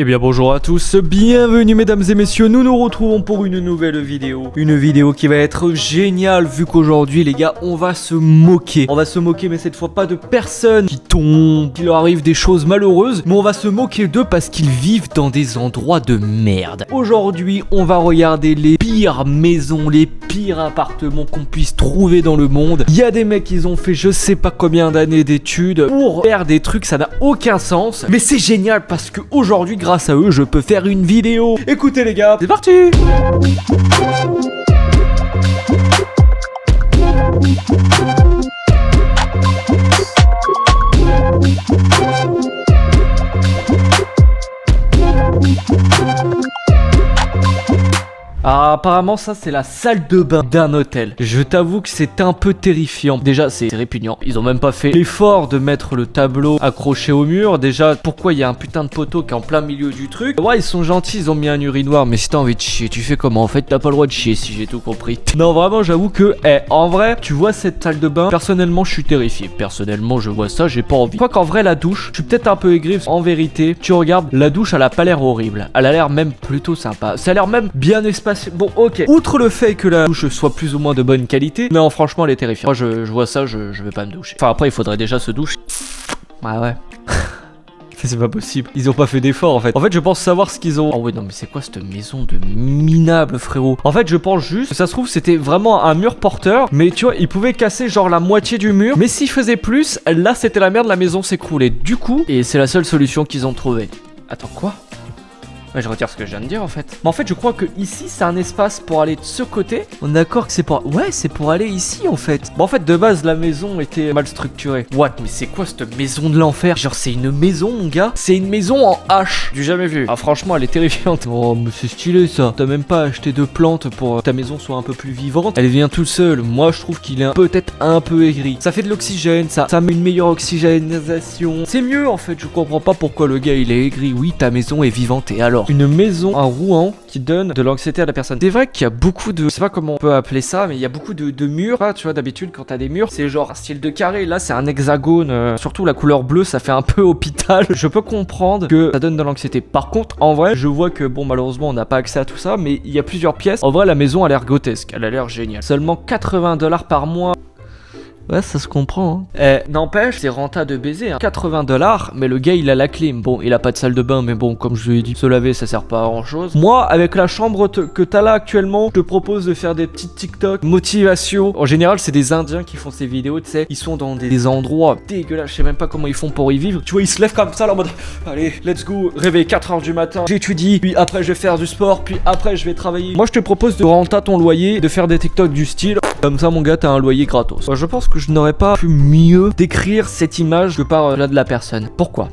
Eh bien bonjour à tous, bienvenue mesdames et messieurs, nous nous retrouvons pour une nouvelle vidéo. Une vidéo qui va être géniale vu qu'aujourd'hui les gars on va se moquer. On va se moquer mais cette fois pas de personnes qui tombent, qu'il leur arrive des choses malheureuses. Mais on va se moquer d'eux parce qu'ils vivent dans des endroits de merde. Aujourd'hui on va regarder les pires maisons, les pires appartements qu'on puisse trouver dans le monde. Il y a des mecs qui ont fait je sais pas combien d'années d'études pour faire des trucs, ça n'a aucun sens. Mais c'est génial parce que aujourd'hui grâce à eux, je peux faire une vidéo. Écoutez les gars, c'est parti. Ah, apparemment ça c'est la salle de bain d'un hôtel. Je t'avoue que c'est un peu terrifiant. Déjà c'est répugnant. Ils ont même pas fait l'effort de mettre le tableau accroché au mur. Déjà pourquoi il y a un putain de poteau qui est en plein milieu du truc. Ouais ils sont gentils, ils ont mis un urinoir. Mais si t'as envie de chier, tu fais comment? En fait t'as pas le droit de chier si j'ai tout compris. Non vraiment j'avoue que en vrai tu vois cette salle de bain. Personnellement je suis terrifié. Personnellement je vois ça, j'ai pas envie. Quoi qu'en vrai la douche, je suis peut-être un peu aigri. En vérité tu regardes la douche, elle a pas l'air horrible. Elle a l'air même plutôt sympa. Ça a l'air même bien espacé. Bon ok, outre le fait que la douche soit plus ou moins de bonne qualité, non franchement elle est terrifiante. Moi je vois ça, je vais pas me doucher. Enfin après il faudrait déjà se doucher. Ouais. C'est pas possible, ils ont pas fait d'effort en fait. En fait je pense savoir ce qu'ils ont. Oh ouais non mais c'est quoi cette maison de minable frérot? En fait je pense juste que ça se trouve c'était vraiment un mur porteur. Mais tu vois ils pouvaient casser genre la moitié du mur. Mais s'ils faisaient plus, là c'était la merde, la maison s'écroulait. Du coup, et c'est la seule solution qu'ils ont trouvée. Attends quoi? Ouais, je retire ce que je viens de dire en fait. Mais en fait je crois que ici c'est un espace pour aller de ce côté. On est d'accord que c'est pour... Ouais c'est pour aller ici en fait. Bon en fait de base la maison était mal structurée. What? Mais c'est quoi cette maison de l'enfer? Genre c'est une maison mon gars. C'est une maison en H. Du jamais vu. Ah franchement elle est terrifiante. Oh mais c'est stylé ça. T'as même pas acheté de plantes pour que ta maison soit un peu plus vivante. Elle vient toute seule. Moi je trouve qu'il est peut-être un peu aigri. Ça fait de l'oxygène, ça met une meilleure oxygénisation. C'est mieux en fait. Je comprends pas pourquoi le gars il est aigri. Oui ta maison est vivante et alors une maison à Rouen qui donne de l'anxiété à la personne. C'est vrai qu'il y a beaucoup de... Je sais pas comment on peut appeler ça, mais il y a beaucoup de murs. Tu vois, d'habitude, quand t'as des murs, c'est genre un style de carré. Là, c'est un hexagone. Surtout la couleur bleue, ça fait un peu hôpital. Je peux comprendre que ça donne de l'anxiété. Par contre, en vrai, je vois que, bon, malheureusement, on n'a pas accès à tout ça, mais il y a plusieurs pièces. En vrai, la maison a l'air grotesque. Elle a l'air géniale. Seulement 80$ par mois. Ouais, ça se comprend. N'empêche, c'est renta de baiser. 80$, mais le gars il a la clim. Bon, il a pas de salle de bain, mais bon, comme je lui ai dit, se laver ça sert pas à grand chose. Moi, avec la chambre que t'as là actuellement, je te propose de faire des petites TikTok motivation. En général, c'est des Indiens qui font ces vidéos, tu sais. Ils sont dans des endroits dégueulasses. Je sais même pas comment ils font pour y vivre. Tu vois, ils se lèvent comme ça, là, en mode allez, let's go. Réveil 4h du matin. J'étudie, puis après, je vais faire du sport, puis après, je vais travailler. Moi, je te propose de renta ton loyer, de faire des TikTok du style. Comme ça, mon gars, t'as un loyer gratos. Je pense que je n'aurais pas pu mieux décrire cette image que par là de la personne. Pourquoi?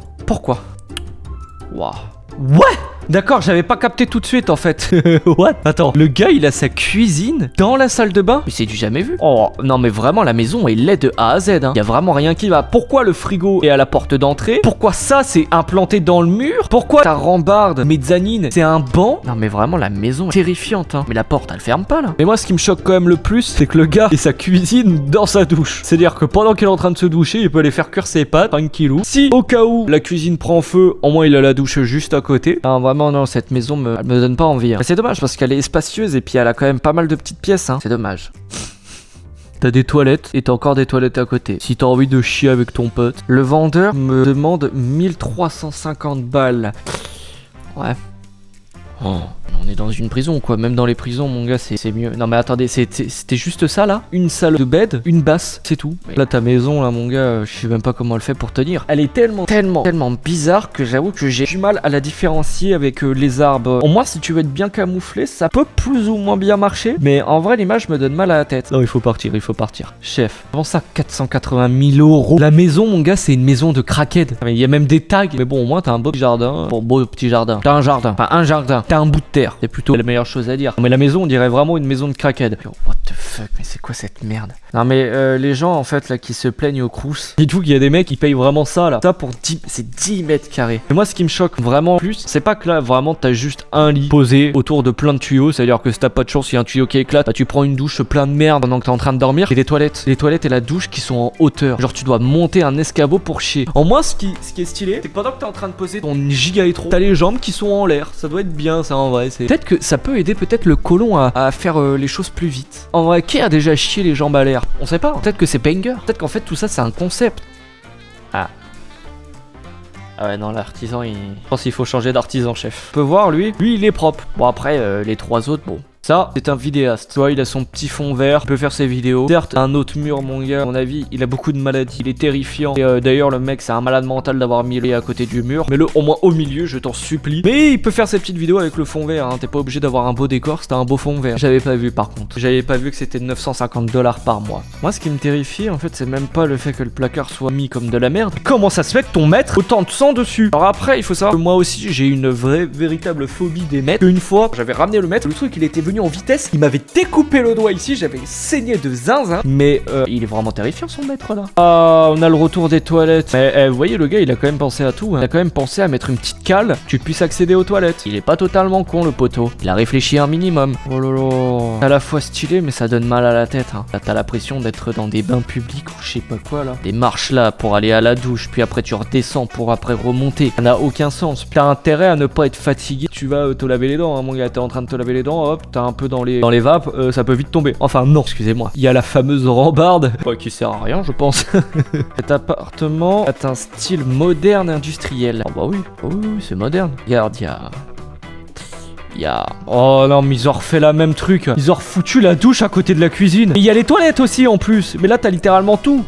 Waouh. Ouais! D'accord, j'avais pas capté tout de suite en fait. What? Attends, le gars il a sa cuisine dans la salle de bain? Mais c'est du jamais vu. Oh non mais vraiment la maison est laide de A à Z hein. Y a vraiment rien qui va. Pourquoi le frigo est à la porte d'entrée? Pourquoi ça c'est implanté dans le mur? Pourquoi ta rambarde mezzanine c'est un banc? Non mais vraiment la maison est terrifiante hein. Mais la porte elle ferme pas là. Mais moi ce qui me choque quand même le plus c'est que le gars ait sa cuisine dans sa douche. C'est à dire que pendant qu'il est en train de se doucher il peut aller faire cuire ses pâtes tranquillou. Si au cas où la cuisine prend feu, au moins il a la douche juste à côté. Non, vraiment non, cette maison me donne pas envie hein. C'est dommage parce qu'elle est spacieuse et puis elle a quand même pas mal de petites pièces hein. C'est dommage. T'as des toilettes et t'as encore des toilettes à côté. Si t'as envie de chier avec ton pote. Le vendeur me demande 1350 balles. Ouais. Oh, on est dans une prison quoi, même dans les prisons mon gars c'est mieux. Non mais attendez, c'était juste ça là? Une salle de bed, une basse, c'est tout. Là ta maison là mon gars, je sais même pas comment elle fait pour tenir. Elle est tellement bizarre que j'avoue que j'ai du mal à la différencier avec les arbres. Au moins si tu veux être bien camouflé, ça peut plus ou moins bien marcher. Mais en vrai l'image me donne mal à la tête. Non il faut partir. Chef, avant ça 480 000 €. La maison mon gars c'est une maison de crackhead. Il y a même des tags. Mais bon au moins t'as un beau petit jardin. Bon beau petit jardin. T'as un jardin, enfin un jardin. T'as un bout de terre, c'est plutôt la meilleure chose à dire. Mais la maison, on dirait vraiment une maison de crackhead. What the fuck, mais c'est quoi cette merde? Non mais les gens en fait là qui se plaignent au Crous, dites-vous qu'il y a des mecs qui payent vraiment ça là. Ça pour 10, c'est 10 mètres carrés. Et moi ce qui me choque vraiment plus, c'est pas que là vraiment t'as juste un lit posé autour de plein de tuyaux. C'est-à-dire que si t'as pas de chance, il y a un tuyau qui éclate, bah tu prends une douche plein de merde pendant que t'es en train de dormir. Et des toilettes. Les toilettes et la douche qui sont en hauteur. Genre tu dois monter un escabeau pour chier. En moi ce qui est stylé, c'est que pendant que t'es en train de poser ton giga étron, t'as les jambes qui sont en l'air. Ça doit être bien ça en vrai. Peut-être que ça peut aider peut-être le colon à faire les choses plus vite. En vrai, qui a déjà chié les jambes à l'air? On sait pas. Peut-être que c'est banger. Peut-être qu'en fait tout ça c'est un concept. Ah. Ah ouais non, l'artisan je pense qu'il faut changer d'artisan chef. On peut voir lui il est propre. Bon après les trois autres bon. Ça, c'est un vidéaste. Tu vois, il a son petit fond vert, il peut faire ses vidéos. Certes, un autre mur, mon gars, à mon avis, il a beaucoup de maladies. Il est terrifiant. Et d'ailleurs, le mec, c'est un malade mental d'avoir mis le à côté du mur. Mets-le au moins au milieu, je t'en supplie. Mais il peut faire ses petites vidéos avec le fond vert. Hein. T'es pas obligé d'avoir un beau décor, c'était un beau fond vert. J'avais pas vu par contre. J'avais pas vu que c'était 950 $ par mois. Moi, ce qui me terrifie, en fait, c'est même pas le fait que le placard soit mis comme de la merde. Comment ça se fait que ton maître autant de sang dessus? Alors après, il faut savoir que moi aussi, j'ai une véritable phobie des maîtres. Une fois, j'avais ramené le maître. Le truc, il était venu en vitesse. Il m'avait découpé le doigt ici, j'avais saigné de zinzin. Mais il est vraiment terrifiant son maître là. Ah, on a le retour des toilettes. Mais vous voyez, le gars, il a quand même pensé à tout. Hein. Il a quand même pensé à mettre une petite cale, tu puisses accéder aux toilettes. Il est pas totalement con, le poteau. Il a réfléchi un minimum. Oh lolo. À la fois stylé, mais ça donne mal à la tête. Hein. Là, t'as l'impression d'être dans des bains publics ou je sais pas quoi là. Des marches là pour aller à la douche, puis après tu redescends pour après remonter. Ça n'a aucun sens. T'as intérêt à ne pas être fatigué. Tu vas te laver les dents, hein, mon gars. T'es en train de te laver les dents, hop, t'as un peu dans les vapes, ça peut vite tomber. Enfin non, excusez-moi. Il y a la fameuse rambarde, qui sert à rien, je pense. Cet appartement a un style moderne industriel. Oh bah oui, c'est moderne. Regarde, il y a... Oh non, mais ils ont refait la même truc. Ils ont refoutu la douche à côté de la cuisine. Il y a les toilettes aussi en plus. Mais là, t'as littéralement tout.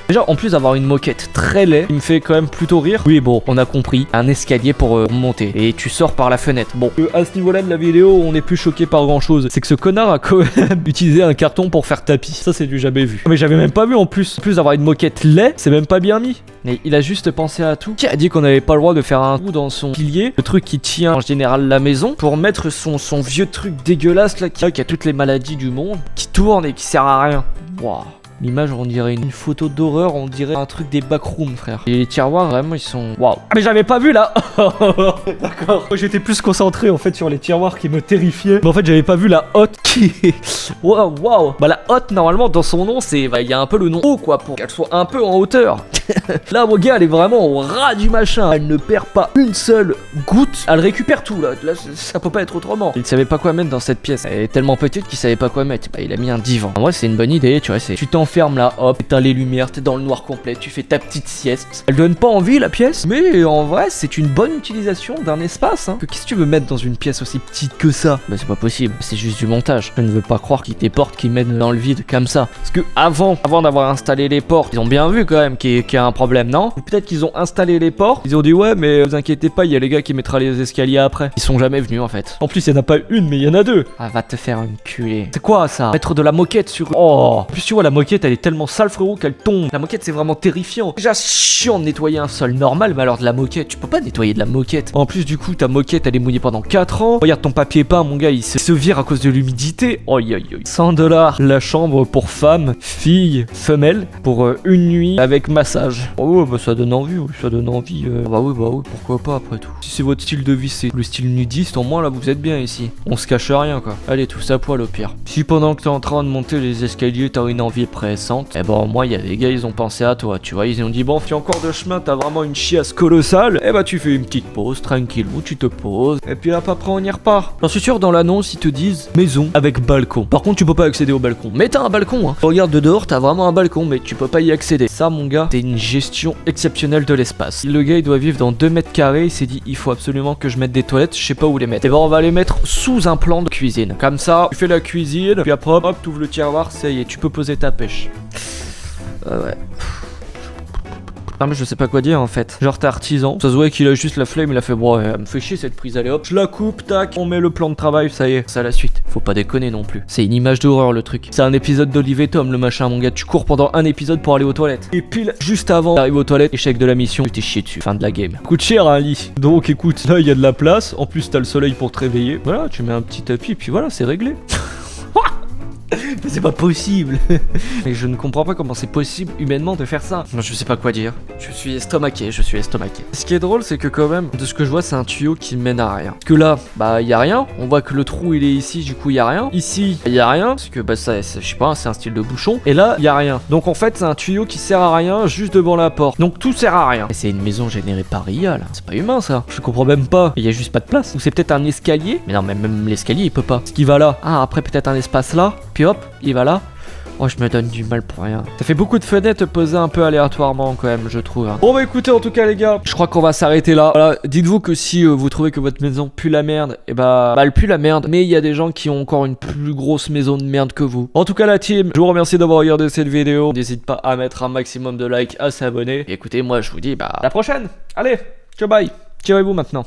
Déjà, en plus d'avoir une moquette très laid, il me fait quand même plutôt rire. Oui, bon, on a compris. Un escalier pour monter. Et tu sors par la fenêtre. Bon, à ce niveau-là de la vidéo, on n'est plus choqué par grand-chose. C'est que ce connard a quand même utilisé un carton pour faire tapis. Ça, c'est du jamais vu. Mais j'avais même pas vu en plus. En plus d'avoir une moquette laid, c'est même pas bien mis. Mais il a juste pensé à tout. Qui a dit qu'on n'avait pas le droit de faire un trou dans son pilier? Le truc qui tient en général la maison. Pour mettre son vieux truc dégueulasse là, qui a toutes les maladies du monde. Qui tourne et qui sert à rien. Waouh. L'image, on dirait une photo d'horreur, on dirait un truc des backrooms, frère. Et les tiroirs, vraiment, ils sont... Waouh. Ah, mais j'avais pas vu, là. D'accord. Moi, j'étais plus concentré, en fait, sur les tiroirs qui me terrifiaient. Mais en fait, j'avais pas vu la hotte qui... Waouh. Bah, la hotte, normalement, dans son nom, c'est... Bah, il y a un peu le nom haut, quoi, pour qu'elle soit un peu en hauteur. Là, mon gars, elle est vraiment au ras du machin. Elle ne perd pas une seule goutte. Elle récupère tout, là. Là, ça peut pas être autrement. Il savait pas quoi mettre dans cette pièce. Elle est tellement petite qu'il savait pas quoi mettre. Bah, il a mis un divan. En vrai, c'est une bonne idée, tu vois. Tu t'enfermes là, hop, t'as les lumières, t'es dans le noir complet, tu fais ta petite sieste. Elle donne pas envie, la pièce, mais en vrai, c'est une bonne utilisation d'un espace, hein. Qu'est-ce que tu veux mettre dans une pièce aussi petite que ça? Bah, c'est pas possible. C'est juste du montage. Je ne veux pas croire qu'ils des portes qui mènent dans le vide comme ça. Parce que avant d'avoir installé les portes, ils ont bien vu quand même qu'il y a un problème, non? Ou peut-être qu'ils ont installé les portes, ils ont dit ouais, mais vous inquiétez pas, il y a les gars qui mettra les escaliers après. Ils sont jamais venus en fait. En plus, il y en a pas une, mais il y en a deux. Ah, va te faire une culée. C'est quoi ça? Mettre de la moquette sur... Oh. En plus, tu vois, la moquette, elle est tellement sale, frérot, qu'elle tombe. La moquette, c'est vraiment terrifiant. Déjà, chiant de nettoyer un sol normal, mais alors de la moquette, tu peux pas nettoyer de la moquette. En plus, du coup, ta moquette, elle est mouillée pendant 4 ans. Regarde ton papier peint, mon gars, il se vire à cause de l'humidité. Oh, 100 $. La chambre pour femme, fille, femelle, pour une nuit avec massage. Oh, bah ça donne envie, oui, ça donne envie. Bah oui, pourquoi pas après tout. Si c'est votre style de vie, c'est le style nudiste, au moins là, vous êtes bien ici. On se cache rien, quoi. Allez, tous à poil au pire. Si pendant que t'es en train de monter les escaliers, t'as une envie pressante, eh ben, au moins, il y a des gars, ils ont pensé à toi, tu vois. Ils ont dit, bon, si encore de chemin, t'as vraiment une chiasse colossale, eh bah, tu fais une petite pause, tranquillou, tu te poses, et puis hop, après, on y repart. J'en suis sûr, dans l'annonce, ils te disent maison avec balcon. Par contre, tu peux pas accéder au balcon. Mais t'as un balcon, hein. Regarde de dehors, t'as vraiment un balcon, mais tu peux pas y accéder. Ça, mon gars, c'est une gestion exceptionnelle de l'espace. Le gars, il doit vivre dans 2 mètres carrés, il s'est dit, il faut absolument que je mette des toilettes, je sais pas où les mettre. Et ben, on va les mettre sous un plan de cuisine. Comme ça, tu fais la cuisine, puis après, hop, t'ouvres le tiroir, ça y est, tu peux poser ta pêche. Ouais. Non mais je sais pas quoi dire en fait. Genre t'es artisan, ça se voit qu'il a juste la flemme, il a fait bon elle me fait chier cette prise, allez hop, je la coupe, tac, on met le plan de travail, ça y est, c'est à la suite. Faut pas déconner non plus. C'est une image d'horreur le truc. C'est un épisode d'Olive et Tom le machin mon gars, tu cours pendant un épisode pour aller aux toilettes. Et pile juste avant d'arriver aux toilettes, échec de la mission, tu t'es chié dessus, fin de la game. Coûte cher un lit. Donc écoute, là il y a de la place, en plus t'as le soleil pour te réveiller. Voilà, tu mets un petit tapis, puis voilà, c'est réglé. Mais c'est pas possible. Mais je ne comprends pas comment c'est possible humainement de faire ça. Moi je sais pas quoi dire. Je suis estomaqué, je suis estomaqué. Ce qui est drôle c'est que quand même, de ce que je vois c'est un tuyau qui mène à rien. Parce que là, bah y a rien. On voit que le trou il est ici, du coup y a rien. Ici, y a rien. Parce que bah ça, je sais pas, c'est un style de bouchon. Et là, y a rien. Donc en fait c'est un tuyau qui sert à rien juste devant la porte. Donc tout sert à rien. Et c'est une maison générée par IA là. C'est pas humain ça. Je comprends même pas. Il y a juste pas de place. Ou c'est peut-être un escalier. Mais non, mais même l'escalier il peut pas. Ce qui va là. Ah après peut-être un espace là. Puis hop, il va là. Oh, je me donne du mal pour rien. Ça fait beaucoup de fenêtres posées un peu aléatoirement quand même, je trouve. Bon bah écoutez, en tout cas les gars, je crois qu'on va s'arrêter là. Voilà, dites-vous que si vous trouvez que votre maison pue la merde, et bah elle pue la merde. Mais il y a des gens qui ont encore une plus grosse maison de merde que vous. En tout cas la team, je vous remercie d'avoir regardé cette vidéo. N'hésite pas à mettre un maximum de likes, à s'abonner. Et écoutez, moi je vous dis bah à la prochaine. Allez, ciao bye. Tirez-vous maintenant.